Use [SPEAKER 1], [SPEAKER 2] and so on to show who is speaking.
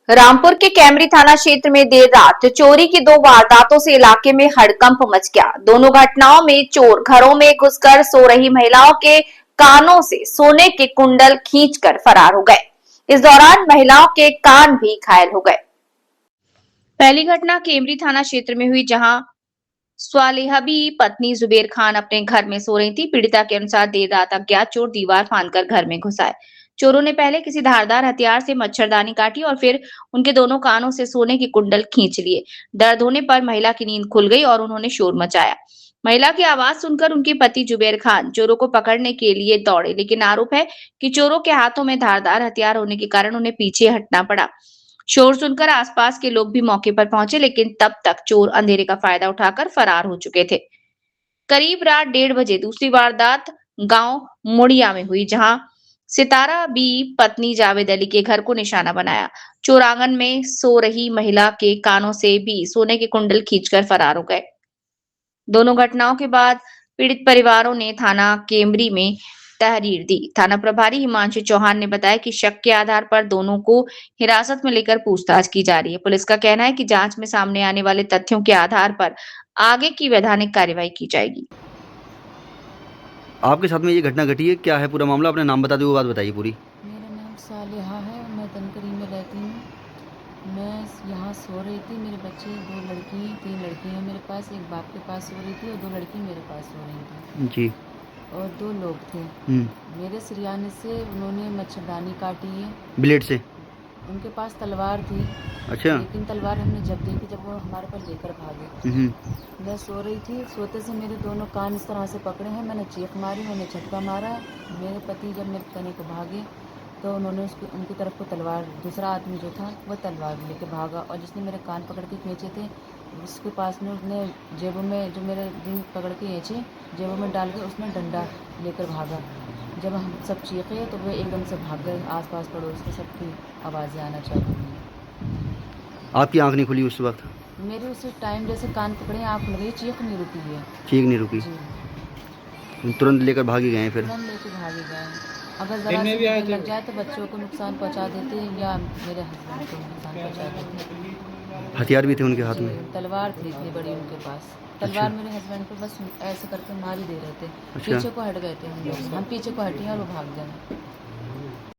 [SPEAKER 1] रामपुर के कैमरी थाना क्षेत्र में देर रात चोरी की दो वारदातों से इलाके में हड़कंप मच गया। दोनों घटनाओं में चोर घरों में घुसकर सो रही महिलाओं के कानों से सोने के कुंडल खींचकर फरार हो गए। इस दौरान महिलाओं के कान भी घायल हो गए। पहली घटना कैमरी थाना क्षेत्र में हुई, जहां स्वालिहाबी पत्नी जुबेर खान अपने घर में सो रही थी। पीड़िता के अनुसार देर रात अज्ञात चोर दीवार फांदकर घर में घुस आए। चोरों ने पहले किसी धारदार हथियार से मच्छरदानी काटी और फिर उनके दोनों कानों से सोने के कुंडल खींच लिए। दर्द होने पर महिला की नींद खुल गई और उन्होंने शोर मचाया। महिला की आवाज सुनकर उनके पति जुबेर खान चोरों को पकड़ने के लिए दौड़े, लेकिन आरोप है कि चोरों के हाथों में धारदार हथियार होने के कारण उन्हें पीछे हटना पड़ा। शोर सुनकर आसपास के लोग भी मौके पर पहुंचे, लेकिन तब तक चोर अंधेरे का फायदा उठाकर फरार हो चुके थे। करीब रात 1:30 बजे दूसरी वारदात गांव मुड़िया में हुई, जहां सितारा बी पत्नी जावेद अली के घर को निशाना बनाया। चोर आंगन में सो रही महिला के कानों से भी सोने के कुंडल खींचकर फरार हो गए। दोनों घटनाओं के बाद पीड़ित परिवारों ने थाना केमरी में तहरीर दी। थाना प्रभारी हिमांशु चौहान ने बताया कि शक के आधार पर दोनों को हिरासत में लेकर पूछताछ की जा रही है। पुलिस का कहना है कि जांच में सामने आने वाले तथ्यों के आधार पर आगे की वैधानिक कार्रवाई की जाएगी।
[SPEAKER 2] आपके साथ में ये घटना घटी है, क्या है पूरा मामला? अपना नाम बता दो, वो बात बताइए पूरी।
[SPEAKER 3] मेरा नाम सालिहा है, मैं तनकरी में रहती हूँ। मैं यहाँ सो रही थी, मेरे बच्चे 2 लड़की 3 लड़की हैं मेरे पास। एक बाप के पास सो रही थी और 2 लड़की मेरे पास सो रही थी
[SPEAKER 2] जी।
[SPEAKER 3] और 2 लोग थे। मेरे सिरयाने से उन्होंने मच्छरदानी काटी है।
[SPEAKER 2] ब्लेड से?
[SPEAKER 3] उनके पास तलवार थी।
[SPEAKER 2] अच्छा।
[SPEAKER 3] लेकिन तलवार हमने जब देखी जब वो हमारे पर लेकर भागे। मैं सो रही थी, सोते से मेरे दोनों कान इस तरह से पकड़े हैं। मैंने चीख मारी, उन्होंने झटका मारा। मेरे पति जब मेरे तने को भागे तो उन्होंने उनकी तरफ को तलवार, दूसरा आदमी जो था वो तलवार लेके भागा और जिसने मेरे कान पकड़ के खींचे थे उसके पास में उसने जेबों में जो मेरे रिंग पकड़ के खींचे जेबों में डाल के उसने डंडा लेकर भागा। जब हम सब चीखे तो वे एकदम से भाग गए। आसपास पड़ोस के सबकी आवाज़ें आना चालू हुई।
[SPEAKER 2] आपकी आंख नहीं खुली उस वक्त?
[SPEAKER 3] मेरे उसी टाइम जैसे कान पकड़े आँख खुल गई, चीख नहीं रुकी है।
[SPEAKER 2] चीख नहीं रुकी?
[SPEAKER 3] जी।
[SPEAKER 2] तुरंत लेकर भागे गए? फिर
[SPEAKER 3] तुरंत लेके भागे गए। अगर ज़रा से भी लग जाए तो बच्चों को नुकसान पहुंचा देते या मेरे हस्बैंड को नुकसान पहुंचा देते।
[SPEAKER 2] हथियार भी थे उनके हाथ में?
[SPEAKER 3] तलवार थी इतनी बड़ी उनके पास। तलवार मेरे हस्बैंड को बस ऐसे करके मार ही दे रहे थे।
[SPEAKER 2] अच्छा।
[SPEAKER 3] पीछे को हट गए थे हम लोग, हम पीछे को हटे और वो भाग गए।